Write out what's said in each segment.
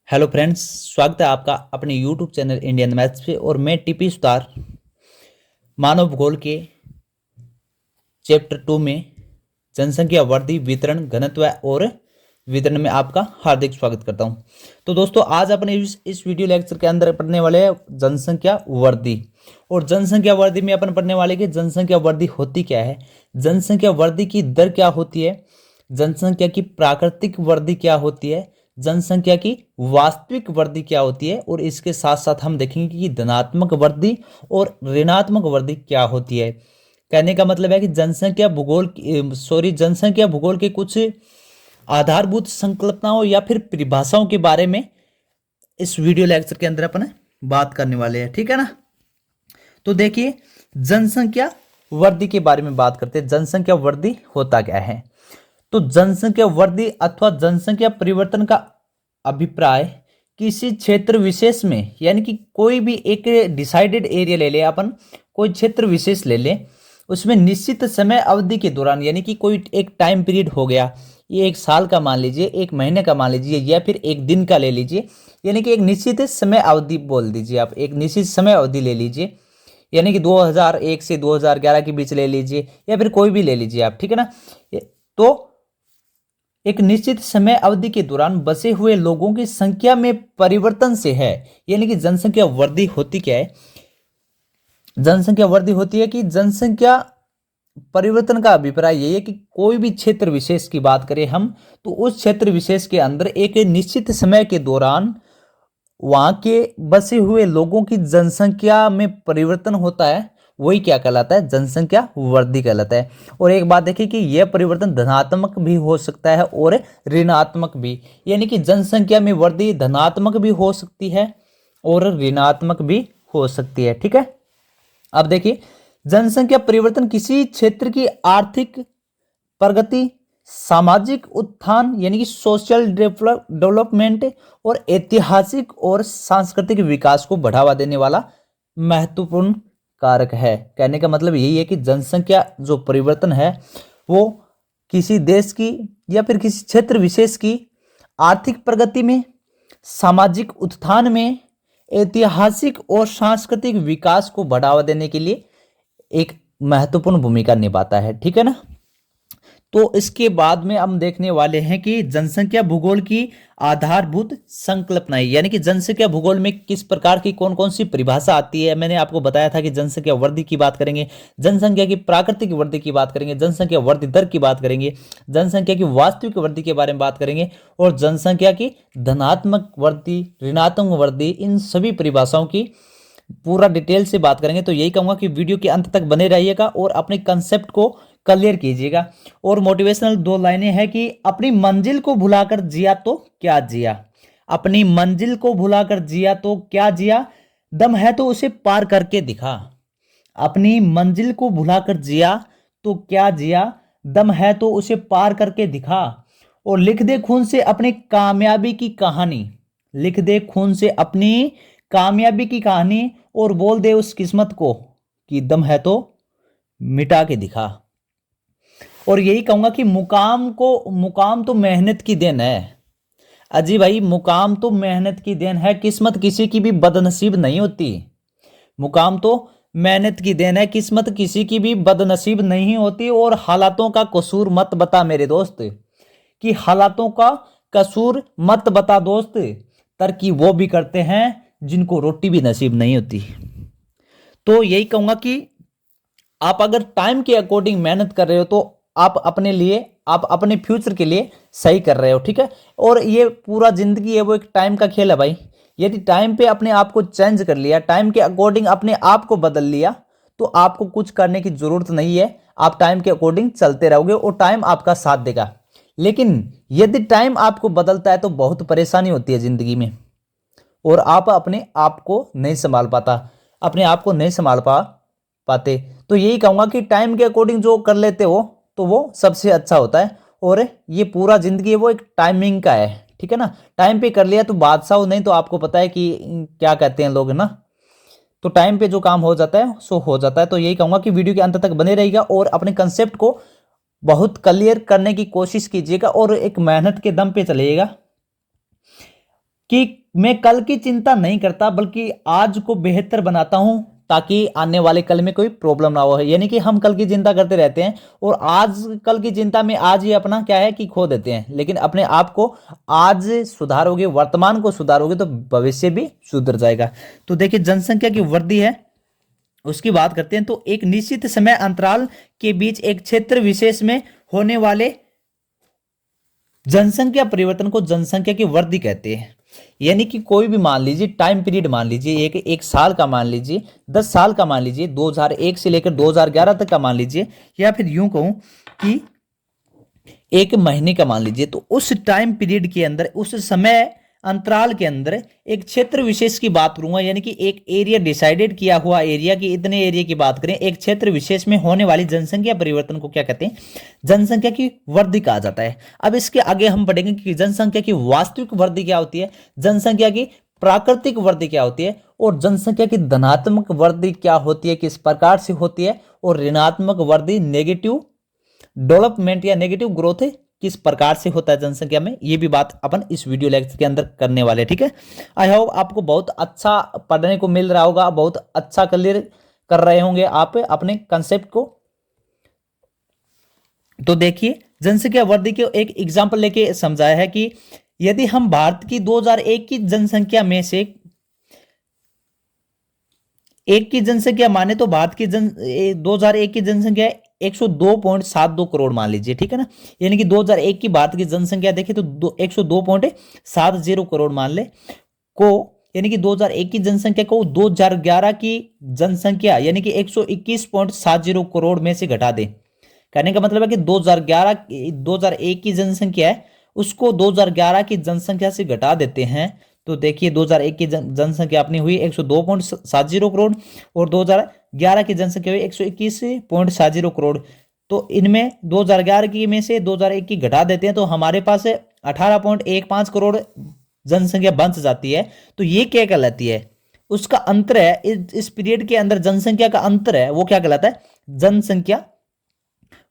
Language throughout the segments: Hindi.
हेलो फ्रेंड्स, स्वागत है आपका अपने यूट्यूब चैनल इंडियन मैथ्स पे। और मैं टीपी सुतार मानव भूगोल के चैप्टर 2 में जनसंख्या वृद्धि वितरण घनत्व और वितरण में आपका हार्दिक स्वागत करता हूं। तो दोस्तों, आज अपने इस वीडियो लेक्चर के अंदर पढ़ने वाले हैं जनसंख्या वृद्धि। और जनसंख्या वृद्धि में अपन पढ़ने वाले कि जनसंख्या वृद्धि होती क्या है, जनसंख्या वृद्धि की दर क्या होती है, जनसंख्या की प्राकृतिक वृद्धि क्या होती है, जनसंख्या की वास्तविक वृद्धि क्या होती है, और इसके साथ साथ हम देखेंगे कि धनात्मक वृद्धि और ऋणात्मक वृद्धि क्या होती है। कहने का मतलब है कि जनसंख्या भूगोल के कुछ आधारभूत संकल्पनाओं या फिर परिभाषाओं के बारे में इस वीडियो लेक्चर के अंदर अपन बात करने वाले हैं। ठीक है ना। तो देखिए, जनसंख्या वृद्धि के बारे में बात करते हैं। जनसंख्या वृद्धि होता क्या है? तो जनसंख्या वृद्धि अथवा जनसंख्या परिवर्तन का अभिप्राय किसी क्षेत्र विशेष में, यानी कि कोई भी एक डिसाइडेड एरिया ले ले अपन, कोई क्षेत्र विशेष ले ले, उसमें निश्चित समय अवधि के दौरान, यानी कि कोई एक टाइम पीरियड हो गया, ये एक साल का मान लीजिए, एक महीने का मान लीजिए, या फिर एक दिन का ले लीजिए, यानी कि एक निश्चित समय अवधि बोल दीजिए आप, एक निश्चित समय अवधि ले लीजिए, यानी कि 2001 से 2011 के बीच ले लीजिए, या फिर कोई भी ले लीजिए आप। ठीक है ना। तो एक निश्चित समय अवधि के दौरान बसे हुए लोगों की संख्या में परिवर्तन से है, यानी कि जनसंख्या वृद्धि होती क्या है? जनसंख्या वृद्धि होती है कि जनसंख्या परिवर्तन का अभिप्राय यही है कि कोई भी क्षेत्र विशेष की बात करें हम, तो उस क्षेत्र विशेष के अंदर एक निश्चित समय के दौरान वहां के बसे हुए लोगों की जनसंख्या में परिवर्तन होता है, वही क्या कहलाता है? जनसंख्या वृद्धि कहलाता है। और एक बात देखिए कि यह परिवर्तन धनात्मक भी हो सकता है और ऋणात्मक भी, यानी कि जनसंख्या में वृद्धि धनात्मक भी हो सकती है और ऋणात्मक भी हो सकती है। ठीक है। अब देखिए, जनसंख्या परिवर्तन किसी क्षेत्र की आर्थिक प्रगति, सामाजिक उत्थान यानी कि सोशल डेवलपमेंट और ऐतिहासिक और सांस्कृतिक विकास को बढ़ावा देने वाला महत्वपूर्ण कारक है। कहने का मतलब यही है कि जनसंख्या जो परिवर्तन है वो किसी देश की या फिर किसी क्षेत्र विशेष की आर्थिक प्रगति में, सामाजिक उत्थान में, ऐतिहासिक और सांस्कृतिक विकास को बढ़ावा देने के लिए एक महत्वपूर्ण भूमिका निभाता है। ठीक है ना। तो इसके बाद में हम देखने वाले हैं कि जनसंख्या भूगोल की आधारभूत संकल्पनाएं, यानी कि जनसंख्या भूगोल में किस प्रकार की कौन कौन सी परिभाषा आती है। मैंने आपको बताया था कि जनसंख्या वृद्धि की बात करेंगे, जनसंख्या की प्राकृतिक वृद्धि की बात करेंगे, जनसंख्या वृद्धि दर की बात करेंगे, जनसंख्या की वास्तविक वृद्धि के बारे में बात करेंगे, और जनसंख्या की धनात्मक वृद्धि, ऋणात्मक वृद्धि, इन सभी परिभाषाओं की पूरा डिटेल से बात करेंगे। तो यही कहूंगा कि वीडियो के अंत तक बने रहिएगा और अपने कंसेप्ट को क्लियर कीजिएगा। और मोटिवेशनल 2 लाइनें हैं कि अपनी मंजिल को भुलाकर जिया तो क्या जिया, अपनी मंजिल को भुलाकर जिया तो क्या जिया, दम है तो उसे पार करके दिखा। अपनी मंजिल को भुलाकर जिया तो क्या जिया, दम है तो उसे पार करके दिखा। और लिख दे खून से अपनी कामयाबी की कहानी, लिख दे खून से अपनी कामयाबी की कहानी, और बोल दे उस किस्मत को कि दम है तो मिटा के दिखा। और यही कहूंगा कि मुकाम तो मेहनत की देन है। अजी भाई, मुकाम तो मेहनत की देन है, किस्मत किसी की भी बदनसीब नहीं होती। मुकाम तो मेहनत की देन है, किस्मत किसी की भी बदनसीब नहीं होती। और हालातों का कसूर मत बता मेरे दोस्त, कि हालातों का कसूर मत बता दोस्त, तरक्की वो भी करते हैं जिनको रोटी भी नसीब नहीं होती। तो यही कहूंगा कि आप अगर टाइम के अकॉर्डिंग मेहनत कर रहे हो तो आप अपने लिए, आप अपने फ्यूचर के लिए सही कर रहे हो। ठीक है। और ये पूरा जिंदगी है वो एक टाइम का खेल है भाई। यदि टाइम पे अपने आप को चेंज कर लिया, टाइम के अकॉर्डिंग अपने आप को बदल लिया, तो आपको कुछ करने की जरूरत नहीं है। आप टाइम के अकॉर्डिंग चलते रहोगे और टाइम आपका साथ देगा। लेकिन यदि टाइम आपको बदलता है तो बहुत परेशानी होती है जिंदगी में, और आप अपने आप को नहीं संभाल पाता, अपने आप को नहीं संभाल पाते। तो यही कहूंगा कि टाइम के अकॉर्डिंग जो कर लेते हो तो वो सबसे अच्छा होता है। और ये पूरा जिंदगी है वो एक टाइमिंग का है। ठीक है ना। टाइम पे कर लिया तो बादशाह हो, नहीं तो आपको पता है कि क्या कहते हैं लोग ना। तो टाइम पे जो काम हो जाता है सो हो जाता है। तो यही कहूंगा कि वीडियो के अंत तक बने रहिएगा और अपने कंसेप्ट को बहुत क्लियर करने की कोशिश कीजिएगा और एक मेहनत के दम पे चलिएगा कि मैं कल की चिंता नहीं करता बल्कि आज को बेहतर बनाता हूं ताकि आने वाले कल में कोई प्रॉब्लम ना हो। यानी कि हम कल की चिंता करते रहते हैं और आज कल की चिंता में आज ही अपना क्या है कि खो देते हैं। लेकिन अपने आप को आज सुधारोगे, वर्तमान को सुधारोगे तो भविष्य भी सुधर जाएगा। तो देखिए जनसंख्या की वृद्धि है उसकी बात करते हैं। तो एक निश्चित समय अंतराल के बीच एक क्षेत्र विशेष में होने वाले जनसंख्या परिवर्तन को जनसंख्या की वृद्धि कहते हैं। यानी कि कोई भी मान लीजिए टाइम पीरियड मान लीजिए एक साल का मान लीजिए, 10 साल का मान लीजिए, 2001 से लेकर 2011 तक का मान लीजिए, या फिर यूं कहूं कि एक महीने का मान लीजिए। तो उस टाइम पीरियड के अंदर, उस समय अंतराल के अंदर एक क्षेत्र विशेष की बात करूंगा, यानी कि एक एरिया डिसाइडेड किया हुआ एरिया की, इतने एरिया की बात करें, एक क्षेत्र विशेष में होने वाली जनसंख्या परिवर्तन को क्या कहते हैं? जनसंख्या की वृद्धि कहा जाता है। अब इसके आगे हम पढ़ेंगे कि जनसंख्या की वास्तविक वृद्धि क्या होती है, जनसंख्या की प्राकृतिक वृद्धि क्या होती है, और जनसंख्या की धनात्मक वृद्धि क्या होती है, किस प्रकार से होती है, और ऋणात्मक वृद्धि नेगेटिव डेवलपमेंट या नेगेटिव ग्रोथ किस प्रकार से होता है जनसंख्या में, ये भी बात अपन इस वीडियो लेक्चर के अंदर करने वाले। ठीक है, आई होप आपको बहुत अच्छा पढ़ने को मिल रहा होगा, बहुत अच्छा क्लियर कर रहे होंगे आप अपने कंसेप्ट को। तो देखिए जनसंख्या वृद्धि के एक एग्जांपल लेके समझाया है कि यदि हम भारत की 2001 की जनसंख्या में से एक की जनसंख्या माने तो भारत की 2001 की जनसंख्या 102.72 करोड़ मान लीजिए। ठीक है ना, यानी कि 2001 की भारत की जनसंख्या देखें तो 102.70 करोड़ मान ले को, यानी कि 2001 की जनसंख्या को 2011 की जनसंख्या यानी कि 121.70 करोड़ में से घटा दे। कहने का मतलब है कि 2001 की जनसंख्या है उसको 2011 की जनसंख्या से घटा देते हैं। तो देखिए 2001 की जनसंख्या अपनी हुई 102.70 करोड़ और 2011 की जनसंख्या हुई 121.70 करोड़। तो इनमें 2011 की में से 2001 की घटा देते हैं तो हमारे पास 18.15 करोड़ जनसंख्या बच जाती है। तो ये क्या कहलाती है? उसका अंतर है, इस पीरियड के अंदर जनसंख्या का अंतर है, वो क्या कहलाता है? जनसंख्या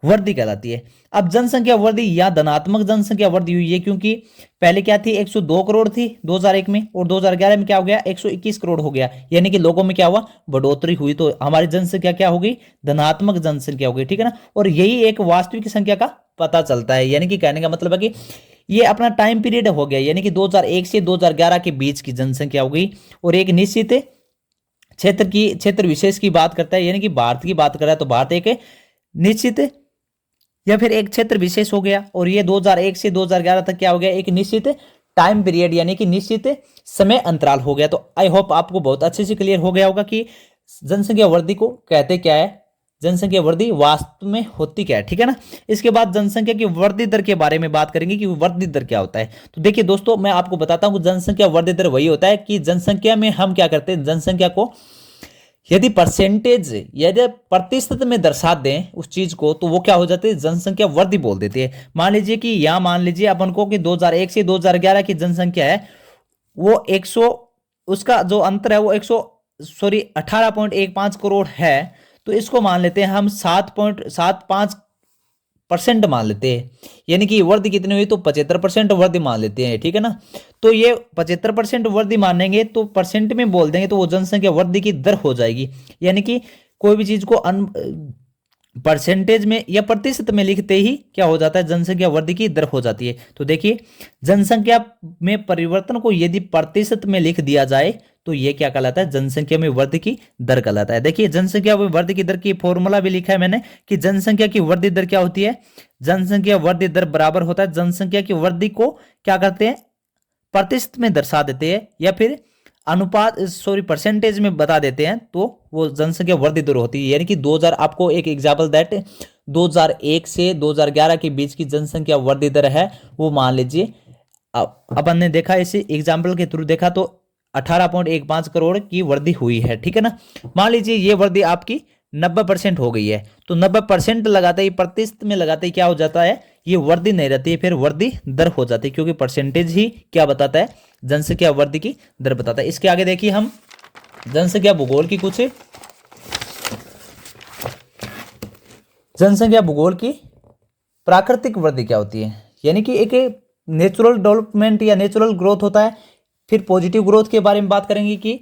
वृद्धि कहलाती है। अब जनसंख्या वृद्धि या धनात्मक जनसंख्या वृद्धि हुई है क्योंकि पहले क्या थी, 102 करोड़ थी 2001 में, और 2011 में क्या हो गया, 121 करोड़ हो गया। यानी कि लोगों में क्या हुआ, बढ़ोतरी हुई। तो हमारी जनसंख्या क्या हो गई, धनात्मक जनसंख्या हो गई। ठीक है ना, और यही एक वास्तविक संख्या का पता चलता है। यानी कि कहने का मतलब है कि ये अपना टाइम पीरियड हो गया, यानी कि 2001 से 2011 के बीच की जनसंख्या हो गई। और एक निश्चित क्षेत्र विशेष की बात करता है, यानी कि भारत की बात कर रहा है तो भारत एक निश्चित या फिर एक क्षेत्र विशेष हो गया। और ये 2001 से 2011 तक क्या हो गया, एक निश्चित टाइम पीरियड यानी कि निश्चित समय अंतराल हो गया। तो आई होप आपको बहुत अच्छे से क्लियर हो गया होगा कि जनसंख्या वृद्धि को कहते क्या है, जनसंख्या वृद्धि वास्तव में होती क्या है। ठीक है ना, इसके बाद जनसंख्या की वृद्धि दर के बारे में बात करेंगे कि वृद्धि दर क्या होता है। तो देखिए दोस्तों, मैं आपको बताता हूं जनसंख्या वृद्धि दर वही होता है कि जनसंख्या में हम क्या करते हैं, जनसंख्या को यदि प्रतिशत में दर्शा दें उस चीज को तो वो क्या हो जाती है, जनसंख्या वृद्धि बोल देती है। मान लीजिए कि यहां मान लीजिए अपन को कि 2001 से 2011 की जनसंख्या है वो 100, उसका जो अंतर है वो 18.15 करोड़ है। तो इसको मान लेते हैं हम 7.75% मान लेते हैं, यानी कि वृद्धि कितनी हुई तो 75% वृद्धि मान लेते हैं। ठीक है ना, तो ये 75% वृद्धि मानेंगे तो परसेंट में बोल देंगे तो वो जनसंख्या वृद्धि की दर हो जाएगी। यानी कि कोई भी चीज को परसेंटेज में या प्रतिशत में लिखते ही क्या हो जाता है, जनसंख्या वृद्धि की दर हो जाती है। तो देखिए जनसंख्या में परिवर्तन को यदि प्रतिशत में लिख दिया जाए तो ये क्या कहलाता है, जनसंख्या में वृद्धि की दर कहलाता है। देखिए जनसंख्या में वृद्धि की दर की फॉर्मूला भी लिखा है मैंने कि जनसंख्या की वृद्धि दर क्या होती है, जनसंख्या वृद्धि दर बराबर होता है जनसंख्या की वृद्धि को क्या करते हैं, प्रतिशत में दर्शा देते हैं या फिर परसेंटेज में बता देते हैं तो वो जनसंख्या वृद्धि दर होती है। यानी कि 2000, आपको एक एग्जांपल दैट 2001 से 2011 के बीच की जनसंख्या वृद्धि दर है वो मान लीजिए, अपन ने देखा इसे एग्जाम्पल के थ्रू देखा तो 18.15 करोड़ की वृद्धि हुई है। ठीक है ना, मान लीजिए ये वृद्धि आपकी 90% हो गई है तो 90% लगाते ही, प्रतिशत में लगाते ही क्या हो जाता है, ये वृद्धि नहीं रहती है, फिर वृद्धि दर हो जाती है क्योंकि परसेंटेज ही क्या बताता है, जनसंख्या वृद्धि की दर बताता है। इसके आगे देखिए हम जनसंख्या भूगोल की प्राकृतिक वृद्धि क्या होती है, यानी कि एक नेचुरल डेवलपमेंट या नेचुरल ग्रोथ होता है, फिर पॉजिटिव ग्रोथ के बारे में बात करेंगे कि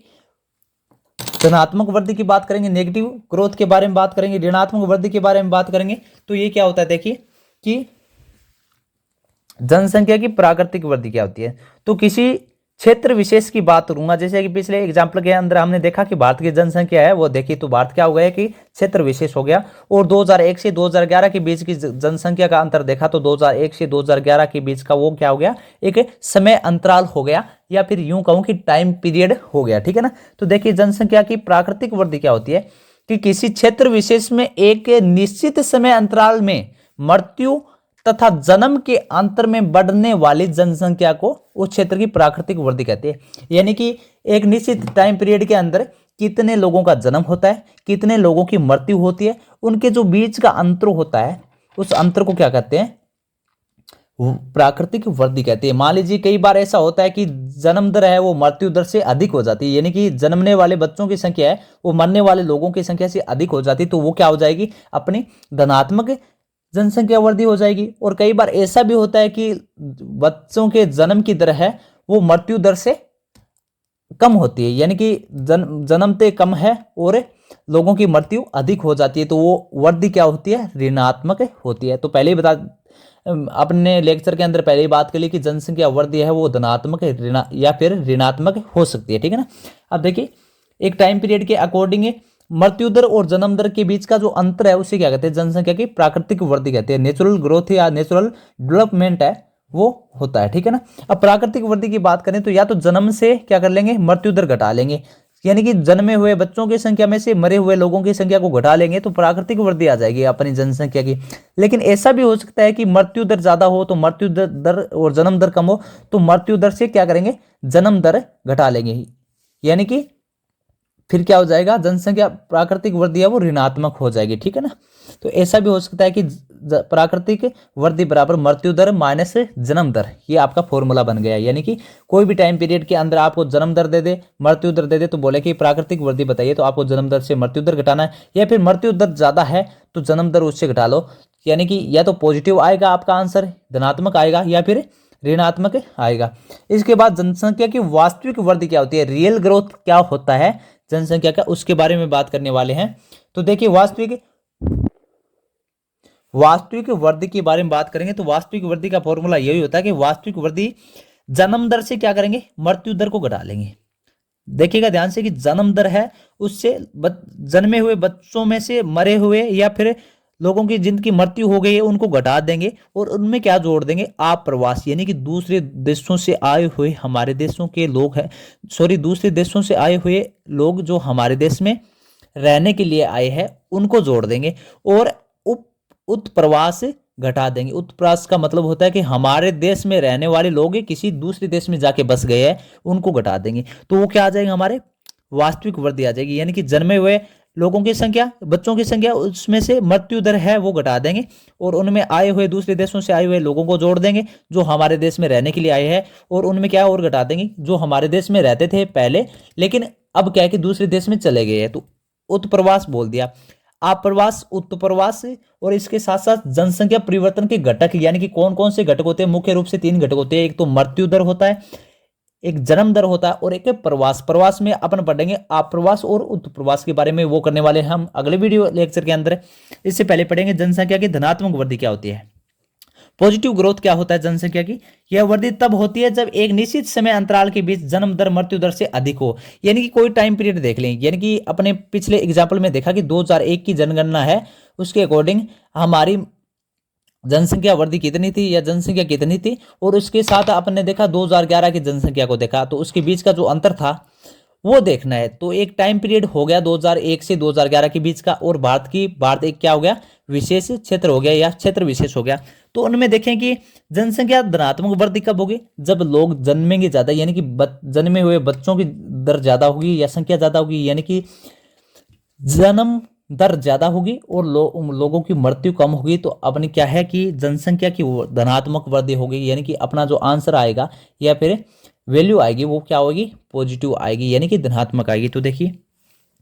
धनात्मक वृद्धि की बात करेंगे, नेगेटिव ग्रोथ के बारे में बात करेंगे, ऋणात्मक वृद्धि के बारे में बात करेंगे। तो ये क्या होता है देखिए कि जनसंख्या की प्राकृतिक वृद्धि क्या होती है। तो किसी क्षेत्र विशेष की बात करूंगा, जैसे कि पिछले एग्जाम्पल के अंदर हमने देखा कि भारत की जनसंख्या है वो देखिए, तो भारत क्या हो गया कि क्षेत्र विशेष हो गया। और 2001 से 2011 के बीच की जनसंख्या का अंतर देखा तो 2001 से 2011 के बीच का वो क्या हो गया, एक समय अंतराल हो गया, या फिर यूं कहूं कि टाइम पीरियड हो गया, ठीक है ना। तो देखिए जनसंख्या की प्राकृतिक वृद्धि क्या होती है कि किसी क्षेत्र विशेष में एक निश्चित समय अंतराल में मृत्यु तथा जन्म के अंतर में बढ़ने वाली जनसंख्या को उस क्षेत्र की प्राकृतिक वृद्धि कहते हैं। यानी कि एक निश्चित टाइम पीरियड के अंदर कितने लोगों का जन्म होता है, कितने लोगों की मृत्यु होती है, उनके जो बीच का अंतर होता है उस अंतर को क्या कहते हैं, प्राकृतिक वृद्धि कहते हैं। मान लीजिए कई बार ऐसा होता है कि जन्म दर है वो मृत्यु दर से अधिक हो जाती है, यानी कि जन्मने वाले बच्चों की संख्या है वो मरने वाले लोगों की संख्या से अधिक हो जाती है, तो वो क्या हो जाएगी, अपनी धनात्मक जनसंख्या वृद्धि हो जाएगी। और कई बार ऐसा भी होता है कि बच्चों के जन्म की दर है वो मृत्यु दर से कम होती है, यानी कि जन्मते कम है और लोगों की मृत्यु अधिक हो जाती है, तो वो वृद्धि क्या होती है, ऋणात्मक होती है। तो पहले ही बता, अपने लेक्चर के अंदर पहले ही बात कर ली कि जनसंख्या वृद्धि है वो धनात्मक या फिर ऋणात्मक हो सकती है, ठीक है ना। अब देखिए एक टाइम पीरियड के अकॉर्डिंग मृत्यु दर और जन्म दर के बीच का जो अंतर है उसे क्या कहते हैं, जनसंख्या की प्राकृतिक वृद्धि कहते हैं। नेचुरल ग्रोथ या नेचुरल डेवलपमेंट है वो होता है, ठीक है ना। अब प्राकृतिक वृद्धि की बात करें तो या तो जन्म से क्या कर लेंगे, मृत्यु दर घटा लेंगे, यानी कि जन्मे हुए बच्चों की संख्या में से मरे हुए लोगों की संख्या को घटा लेंगे तो प्राकृतिक वृद्धि आ जाएगी अपनी जनसंख्या की। लेकिन ऐसा भी हो सकता है कि मृत्यु दर ज्यादा हो तो मृत्यु दर और जन्म दर कम हो तो मृत्यु दर से क्या करेंगे, जन्म दर घटा लेंगे, यानी कि फिर क्या हो जाएगा, जनसंख्या प्राकृतिक वृद्धि है वो ऋणात्मक हो जाएगी, ठीक है ना। तो ऐसा भी हो सकता है कि प्राकृतिक वृद्धि बराबर मृत्यु दर माइनस जन्म दर, ये आपका फॉर्मूला बन गया। यानी कि कोई भी टाइम पीरियड के अंदर आपको जन्म दर दे दे, मृत्यु दर दे दे, तो बोले कि प्राकृतिक वृद्धि बताइए, तो आपको जन्म दर से मृत्यु दर घटाना है, या फिर मृत्यु दर ज्यादा है तो जन्म दर उससे घटा लो, यानी कि या तो पॉजिटिव आएगा आपका आंसर, धनात्मक आएगा, या फिर ऋणात्मक आएगा। इसके बाद जनसंख्या की वास्तविक वृद्धि क्या होती है, रियल ग्रोथ क्या होता है जनसंख्या का, उसके बारे में बात करने वाले हैं। तो देखिए वास्तविक वृद्धि के बारे में बात करेंगे तो वास्तविक वृद्धि का फॉर्मूला यही होता है कि वास्तविक वृद्धि जन्म दर से क्या करेंगे, मृत्यु दर को घटा लेंगे। देखिएगा ध्यान से कि जन्म दर है उससे जन्मे हुए बच्चों में से मरे हुए या फिर लोगों की जिनकी मृत्यु हो गई है उनको घटा देंगे और उनमें क्या जोड़ देंगे, आप्रवासी, यानी कि दूसरे देशों से आए हुए हमारे देशों के लोग हैं, दूसरे देशों से आए हुए लोग जो हमारे देश में रहने के लिए आए हैं उनको जोड़ देंगे। और उत्प्रवास घटा देंगे। उत्प्रवास का मतलब होता है कि हमारे देश में रहने वाले लोग किसी दूसरे देश में जाके बस गए हैं उनको घटा देंगे, तो वो क्या आ जाएगा, हमारे वास्तविक वृद्धि आ जाएगी। यानी कि जन्मे हुए लोगों की संख्या, बच्चों की संख्या, उसमें से मृत्यु दर है वो घटा देंगे और उनमें आए हुए दूसरे देशों से आए हुए लोगों को जोड़ देंगे जो हमारे देश में रहने के लिए आए हैं, और उनमें क्या और घटा देंगे, जो हमारे देश में रहते थे पहले लेकिन अब क्या है कि दूसरे देश में चले गए हैं, तो उत्प्रवास बोल दिया। आप्रवास, उत्प्रवास, और इसके साथ साथ जनसंख्या परिवर्तन के घटक, यानी कि कौन कौन से घटक होते हैं, मुख्य रूप से 3 घटक होते हैं। एक तो मृत्यु दर होता है, एक जन्म दर होता है, और एक प्रवास। प्रवास में अपन पढ़ेंगे आप्रवास और उत्प्रवास के बारे में, वो करने वाले हैं हम अगले वीडियो लेक्चर के अंदर। इससे पहले पढ़ेंगे जनसंख्या की धनात्मक वृद्धि क्या होती है। पॉजिटिव ग्रोथ क्या होता है जनसंख्या की, यह वृद्धि तब होती है जब एक निश्चित समय अंतराल के बीच जन्म दर मृत्यु दर से अधिक हो। यानी कि कोई टाइम पीरियड देख लें, यानी कि अपने पिछले एग्जाम्पल में देखा कि 2001 की जनगणना है, उसके अकॉर्डिंग हमारी जनसंख्या वृद्धि कितनी थी या जनसंख्या कितनी थी, और उसके साथ आपने देखा 2011 की जनसंख्या को देखा, तो उसके बीच का जो अंतर था वो देखना है। तो एक टाइम पीरियड हो गया 2001 से 2011 के बीच का, और भारत एक क्या हो गया, विशेष क्षेत्र हो गया या क्षेत्र विशेष हो गया। तो उनमें देखें कि जनसंख्या धनात्मक वृद्धि कब होगी, जब लोग जन्मेंगे ज्यादा, यानी कि जन्मे हुए बच्चों की दर ज्यादा होगी या संख्या ज्यादा होगी, यानी कि जन्म दर ज्यादा होगी और लोगों की मृत्यु कम होगी, तो अपनी क्या है कि जनसंख्या की धनात्मक वृद्धि होगी। यानी कि अपना जो आंसर आएगा या फिर वैल्यू आएगी वो क्या होगी, पॉजिटिव आएगी, यानी कि धनात्मक आएगी। तो देखिए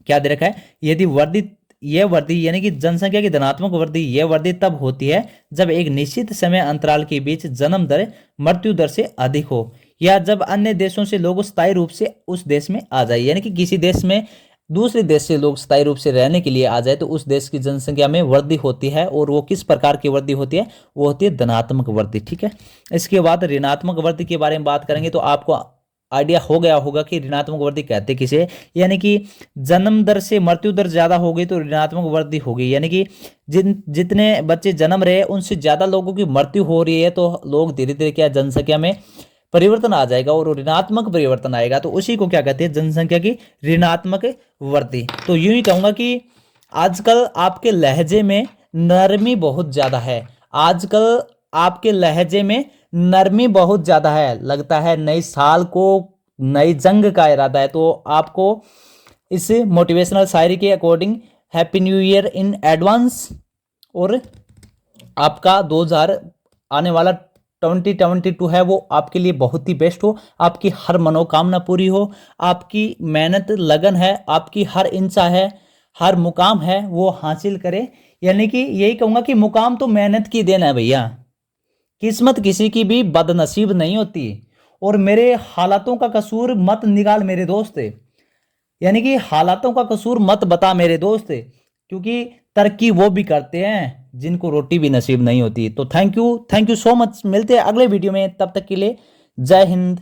क्या दे रखा है, यदि यह वृद्धि यानी कि जनसंख्या की धनात्मक वृद्धि, यह वृद्धि तब होती है जब एक निश्चित समय अंतराल के बीच जन्म दर मृत्यु दर से अधिक हो। या जब अन्य देशों से लोग स्थायी रूप से उस देश में आ जाए, यानी कि किसी देश में दूसरे देश से लोग स्थायी रूप से रहने के लिए आ जाए तो उस देश की जनसंख्या में वृद्धि होती है। और वो किस प्रकार की वृद्धि होती है? वो होती है धनात्मक वृद्धि। ठीक है, इसके बाद ऋणात्मक वृद्धि के बारे में बात करेंगे तो आपको आइडिया हो गया होगा कि ऋणात्मक वृद्धि कहते किसे, यानी कि जन्म दर से मृत्यु दर ज्यादा हो गई तो ऋणात्मक वृद्धि होगी, यानी कि जितने बच्चे जन्म रहे उनसे ज्यादा लोगों की मृत्यु हो रही है तो लोग धीरे धीरे क्या जनसंख्या में परिवर्तन आ जाएगा और ऋणात्मक परिवर्तन आएगा, तो उसी को क्या कहते हैं? जनसंख्या की ऋणात्मक वृद्धि। तो यूं ही कहूंगा कि आजकल आपके लहजे में नरमी बहुत ज्यादा है, आजकल आपके लहजे में नरमी बहुत ज्यादा है, लगता है नई साल को नई जंग का इरादा है। तो आपको इस मोटिवेशनल शायरी के according happy new year in advance, और आपका 2000 आने वाला 2022 है वो आपके लिए बहुत ही बेस्ट हो, आपकी हर मनोकामना पूरी हो, आपकी मेहनत लगन है, आपकी हर इंचा है, हर मुकाम है वो हासिल करे। यानी कि यही कहूंगा कि मुकाम तो मेहनत की देन है भैया, किस्मत किसी की भी बदनसीब नहीं होती। और मेरे हालातों का कसूर मत निकाल मेरे दोस्त, यानी कि हालातों का कसूर मत बता मेरे दोस्त, क्योंकि तरक्की वो भी करते हैं जिनको रोटी भी नसीब नहीं होती। तो थैंक यू सो मच, मिलते हैं अगले वीडियो में, तब तक के लिए जय हिंद।